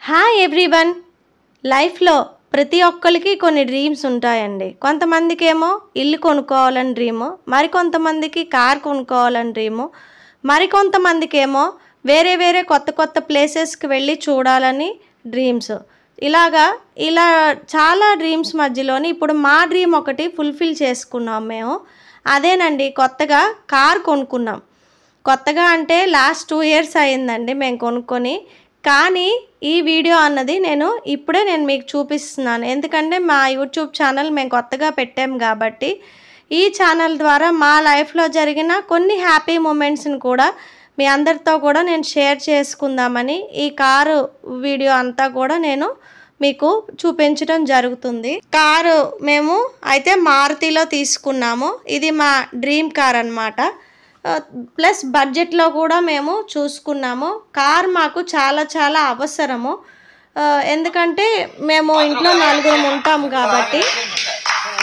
Hi everyone. లైఫ్లో ప్రతి ఒక్కరికి కొన్ని డ్రీమ్స్ ఉంటాయండి. కొంతమందికి ఏమో ఇల్లు కొనుక్కోవాలని డ్రీము, మరికొంతమందికి కార్ కొనుక్కోవాలని డ్రీము, మరికొంతమందికి ఏమో వేరే వేరే కొత్త కొత్త ప్లేసెస్కి వెళ్ళి చూడాలని డ్రీమ్స్. ఇలా చాలా డ్రీమ్స్ మధ్యలోని ఇప్పుడు మా డ్రీమ్ ఒకటి ఫుల్ఫిల్ చేసుకున్నాం మేము. అదేనండి, కొత్తగా కార్ కొనుక్కున్నాం. కొత్తగా అంటే లాస్ట్ 2 years అయిందండి మేము కొనుక్కొని. కానీ ఈ వీడియో అన్నది ఇప్పుడే మీకు చూపిస్తున్నాను. ఎందుకంటే మా యూట్యూబ్ ఛానల్ మేము కొత్తగా పెట్టాం కాబట్టి ఈ ఛానల్ ద్వారా మా లైఫ్లో జరిగిన కొన్ని హ్యాపీ మూమెంట్స్ని కూడా మీ అందరితో కూడా నేను షేర్ చేసుకుందామని ఈ కారు వీడియో అంతా కూడా మీకు చూపించడం జరుగుతుంది. కారు మేము అయితే మారుతిలో తీసుకున్నాము. ఇది మా డ్రీమ్ కార్ అన్నమాట. ప్లస్ బడ్జెట్లో కూడా మేము చూసుకున్నాము. కార్ మాకు చాలా చాలా అవసరము. ఎందుకంటే మేము ఇంట్లో 4 ఉంటాము కాబట్టి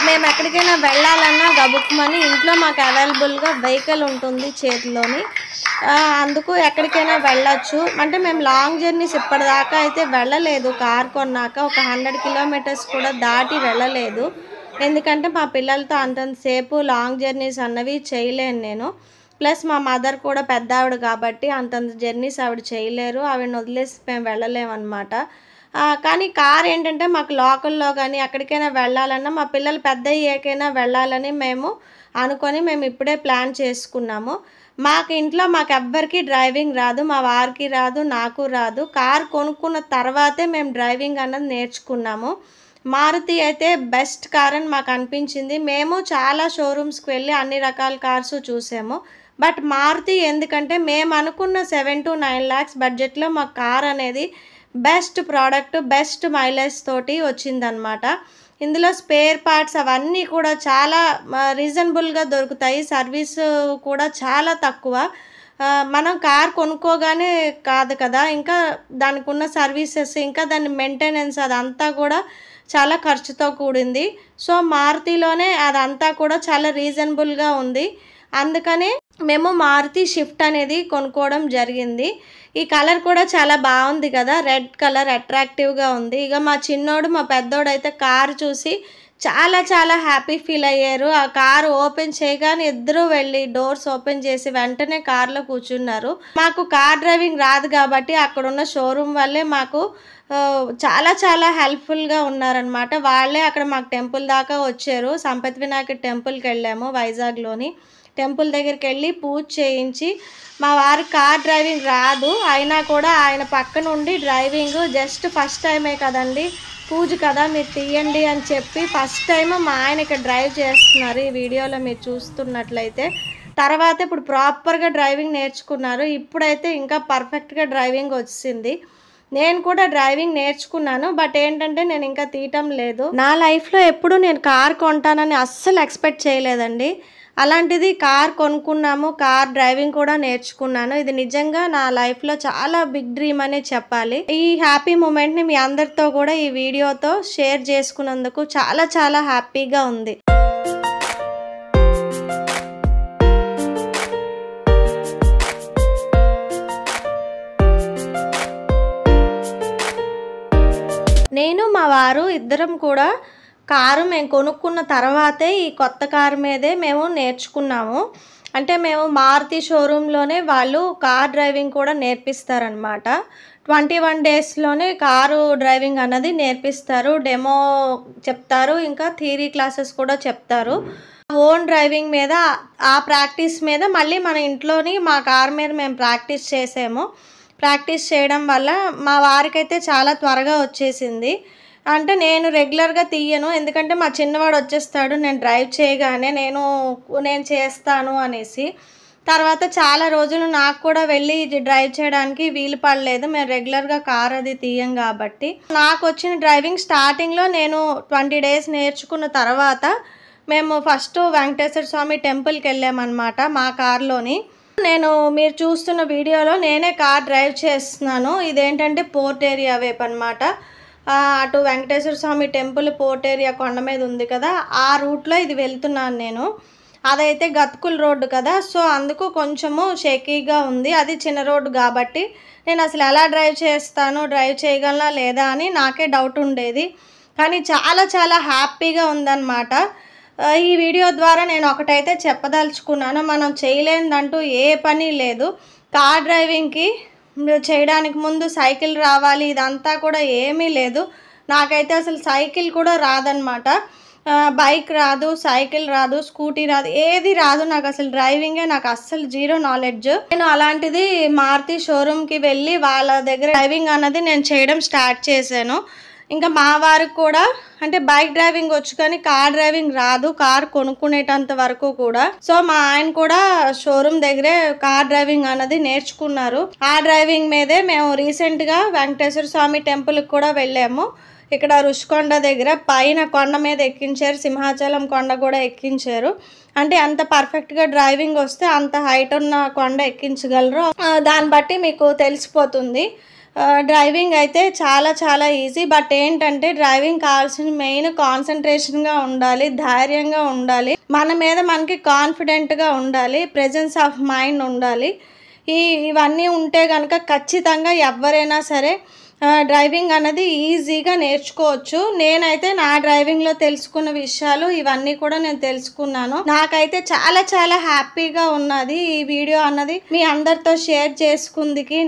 మేము ఎక్కడికైనా వెళ్ళాలన్నా గబుక్కుమని ఇంట్లో మాకు అవైలబుల్గా వెహికల్ ఉంటుంది చేతిలోని. అందుకు ఎక్కడికైనా వెళ్ళచ్చు. అంటే మేము లాంగ్ జర్నీస్ ఇప్పటిదాకా అయితే వెళ్ళలేదు. కార్ కొన్నాక ఒక 100 kilometers కూడా దాటి వెళ్ళలేదు. ఎందుకంటే మా పిల్లలతో అంతంతసేపు లాంగ్ జర్నీస్ అన్నవి చేయలేను నేను. ప్లస్ మా మదర్ కూడా పెద్ద ఆవిడ కాబట్టి అంతంత జర్నీస్ ఆవిడ చేయలేరు. ఆవిడని వదిలేసి మేము వెళ్ళలేమన్నమాట. కానీ కార్ ఏంటంటే మాకు లోకల్లో కానీ ఎక్కడికైనా వెళ్ళాలన్నా మా పిల్లలు పెద్ద అయ్యాకైనా వెళ్ళాలని మేము అనుకొని మేము ఇప్పుడే ప్లాన్ చేసుకున్నాము. ఇంట్లో మాకు ఎవ్వరికి డ్రైవింగ్ రాదు. మా వారికి రాదు, నాకు రాదు. కార్ కొనుక్కున్న తర్వాతే మేము డ్రైవింగ్ అన్నది నేర్చుకున్నాము. మారుతి అయితే బెస్ట్ కార్ అని మాకు అనిపించింది. మేము చాలా షోరూమ్స్కి వెళ్ళి అన్ని రకాల కార్స్ చూసాము. బట్ మారుతి ఎందుకంటే మేము అనుకున్న 7 to 9 lakhs బడ్జెట్లో మా కార్ అనేది బెస్ట్ ప్రోడక్ట్, బెస్ట్ మైలేజ్ తోటి వచ్చిందనమాట. ఇందులో స్పేర్ పార్ట్స్ అవన్నీ కూడా చాలా రీజనబుల్గా దొరుకుతాయి. సర్వీస్ కూడా చాలా తక్కువ. మనం కార్ కొనుక్కోగానే కాదు కదా, ఇంకా దానికి ఉన్న సర్వీసెస్, ఇంకా దాని మెయింటెనెన్స్ అదంతా కూడా చాలా ఖర్చుతో కూడింది. సో మారుతిలోనే అదంతా కూడా చాలా రీజనబుల్గా ఉంది. అందుకనే మేము మారుతి షిఫ్ట్ అనేది కొనుక్కోవడం జరిగింది. ఈ కలర్ కూడా చాలా బాగుంది కదా, రెడ్ కలర్ అట్రాక్టివ్గా ఉంది. ఇక మా చిన్నోడు మా పెద్దోడు అయితే కారు చూసి చాలా చాలా హ్యాపీ ఫీల్ అయ్యారు. ఆ కారు ఓపెన్ చేయగానే ఇద్దరూ వెళ్ళి డోర్స్ ఓపెన్ చేసి వెంటనే కార్లో కూర్చున్నారు. మాకు కార్ డ్రైవింగ్ రాదు కాబట్టి అక్కడున్న షోరూమ్ వాళ్ళే మాకు చాలా చాలా హెల్ప్ఫుల్గా ఉన్నారనమాట. వాళ్ళే అక్కడ మాకు టెంపుల్ దాకా వచ్చారు. సంపత్ వినాయకుడి టెంపుల్కి వెళ్ళాము. వైజాగ్లోని టెంపుల్ దగ్గరికి వెళ్ళి పూజ చేయించి, మా వారికి కార్ డ్రైవింగ్ రాదు అయినా కూడా ఆయన పక్క నుండి డ్రైవింగ్ జస్ట్ ఫస్ట్ టైమే కదండి, పూజ కదా మీరు తీయండి అని చెప్పి ఫస్ట్ టైం మా ఆయన ఇక్కడ డ్రైవ్ చేస్తున్నారు. ఈ వీడియోలో మీరు చూస్తున్నట్లయితే తర్వాత ఇప్పుడు ప్రాపర్గా డ్రైవింగ్ నేర్చుకున్నారు. ఇప్పుడైతే ఇంకా పర్ఫెక్ట్గా డ్రైవింగ్ వచ్చింది. నేను కూడా డ్రైవింగ్ నేర్చుకున్నాను. బట్ ఏంటంటే నేను ఇంకా తీయటం లేదు. నా లైఫ్లో ఎప్పుడు నేను కార్ కొంటానని అస్సలు ఎక్స్పెక్ట్ చేయలేదండి. అలాంటిది కార్ కొనుక్కున్నాము, కార్ డ్రైవింగ్ కూడా నేర్చుకున్నాను. ఇది నిజంగా నా లైఫ్లో చాలా బిగ్ డ్రీమ్ అనే చెప్పాలి. ఈ హ్యాపీ మూమెంట్ని మీ అందరితో కూడా ఈ వీడియోతో షేర్ చేసుకున్నందుకు చాలా చాలా హ్యాపీగా ఉంది. నేను మా వారు ఇద్దరం కూడా కారు మేము కొనుక్కున్న తర్వాతే ఈ కొత్త కారు మీదే మేము నేర్చుకున్నాము. అంటే మేము మారుతి షోరూంలోనే వాళ్ళు కార్ డ్రైవింగ్ కూడా నేర్పిస్తారనమాట. 21 daysలోనే కారు డ్రైవింగ్ అన్నది నేర్పిస్తారు. డెమో చెప్తారు, ఇంకా థియరీ క్లాసెస్ కూడా చెప్తారు. ఓన్ డ్రైవింగ్ మీద ఆ ప్రాక్టీస్ మీద మళ్ళీ మన ఇంట్లోని మా కారు మీద మేము ప్రాక్టీస్ చేసాము. ప్రాక్టీస్ చేయడం వల్ల మా వారికైతే చాలా త్వరగా వచ్చేసింది. అంటే నేను రెగ్యులర్గా తీయను, ఎందుకంటే మా చిన్నవాడు వచ్చేస్తాడు నేను డ్రైవ్ చేయగానే నేను చేస్తాను అనేసి. తర్వాత చాలా రోజులు నాకు కూడా వెళ్ళి డ్రైవ్ చేయడానికి వీలు పడలేదు. మేము రెగ్యులర్గా కార్ అది తీయం కాబట్టి. నాకు వచ్చిన డ్రైవింగ్ స్టార్టింగ్లో నేను 20 days నేర్చుకున్న తర్వాత మేము ఫస్ట్ వెంకటేశ్వర స్వామి టెంపుల్కి వెళ్ళామన్నమాట మా కార్లోని. మీరు చూస్తున్న వీడియోలో నేనే కార్ డ్రైవ్ చేస్తున్నాను. ఇదేంటంటే పోర్ట్ ఏరియా వైపు అనమాట. అటు వెంకటేశ్వర స్వామి టెంపుల్ పోర్ట్ ఏరియా కొండ మీద ఉంది కదా, ఆ రూట్లో ఇది వెళ్తున్నాను నేను. అదైతే గతుకుల రోడ్డు కదా, సో అందుకు కొంచెము షేకీగా ఉంది. అది చిన్న రోడ్డు కాబట్టి నేను అసలు ఎలా డ్రైవ్ చేయగలనా లేదా అని నాకే డౌట్ ఉండేది. కానీ చాలా చాలా హ్యాపీగా ఉందన్నమాట. ఈ వీడియో ద్వారా నేను ఒకటైతే చెప్పదలుచుకున్నాను, మనం చేయలేనిదంటూ ఏ పని లేదు. కార్ డ్రైవింగ్కి చేయడానికి ముందు సైకిల్ రావాలి, ఇదంతా కూడా ఏమీ లేదు. నాకైతే అసలు సైకిల్ కూడా రాదనమాట. బైక్ రాదు, సైకిల్ రాదు, స్కూటీ రాదు, ఏది రాదు నాకు. అసలు డ్రైవింగే నాకు అస్సలు జీరో నాలెడ్జ్. నేను అలాంటిది మారుతి షోరూమ్కి వెళ్ళి వాళ్ళ దగ్గర డ్రైవింగ్ అన్నది నేను చేయడం స్టార్ట్ చేశాను. ఇంకా మా వారికి కూడా అంటే బైక్ డ్రైవింగ్ వచ్చు కానీ కార్ డ్రైవింగ్ రాదు, కార్ కొనుక్కునేటంత వరకు కూడా. సో మా ఆయన కూడా షోరూమ్ దగ్గరే కార్ డ్రైవింగ్ అన్నది నేర్చుకున్నారు. ఆ డ్రైవింగ్ మీదే మేము రీసెంట్గా వెంకటేశ్వర స్వామి టెంపుల్కి కూడా వెళ్ళాము. ఇక్కడ రుషికొండ దగ్గర పైన కొండ మీద ఎక్కించారు, సింహాచలం కొండ కూడా ఎక్కించారు. అంటే అంత పర్ఫెక్ట్గా డ్రైవింగ్ వస్తే అంత హైట్ ఉన్న కొండ ఎక్కించగలరు, దాన్ని బట్టి మీకు తెలిసిపోతుంది. డ్రైవింగ్ అయితే చాలా చాలా ఈజీ. బట్ ఏంటంటే డ్రైవింగ్ కావాల్సిన మెయిన్ కాన్సన్ట్రేషన్గా ఉండాలి, ధైర్యంగా ఉండాలి, మన మీద మనకి కాన్ఫిడెంట్గా ఉండాలి, ప్రెజెన్స్ ఆఫ్ మైండ్ ఉండాలి. ఇవన్నీ ఉంటే కనుక ఖచ్చితంగా ఎవరైనా సరే డ్రైవింగ్ అన్నది ఈజీగా నేర్చుకోవచ్చు. నేనైతే నా డ్రైవింగ్లో తెలుసుకున్న విషయాలు ఇవన్నీ కూడా నేను తెలుసుకున్నాను. నాకైతే చాలా చాలా హ్యాపీగా ఉన్నది ఈ వీడియో అన్నది మీ అందరితో షేర్ చేసుకుందికి.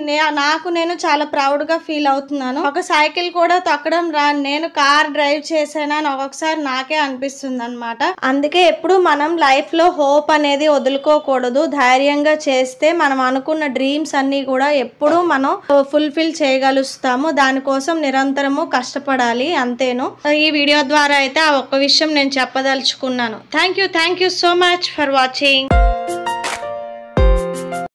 నేను చాలా ప్రౌడ్గా ఫీల్ అవుతున్నాను. ఒక సైకిల్ కూడా తొక్కడం రాను, నేను కార్ డ్రైవ్ చేశానని ఒక్కొక్కసారి నాకే అనిపిస్తుంది అనమాట. అందుకే ఎప్పుడు మనం లైఫ్లో హోప్ అనేది వదులుకోకూడదు. ధైర్యంగా చేస్తే మనం అనుకున్న డ్రీమ్స్ అన్నీ కూడా ఎప్పుడు మనం ఫుల్ఫిల్ చేయగలుగుతాము. దానికోసం నిరంతరము కష్టపడాలి, అంతేను. ఈ వీడియో ద్వారా అయితే ఆ ఒక్క విషయం నేను చెప్పదలుచుకున్నాను. Thank you so much for watching.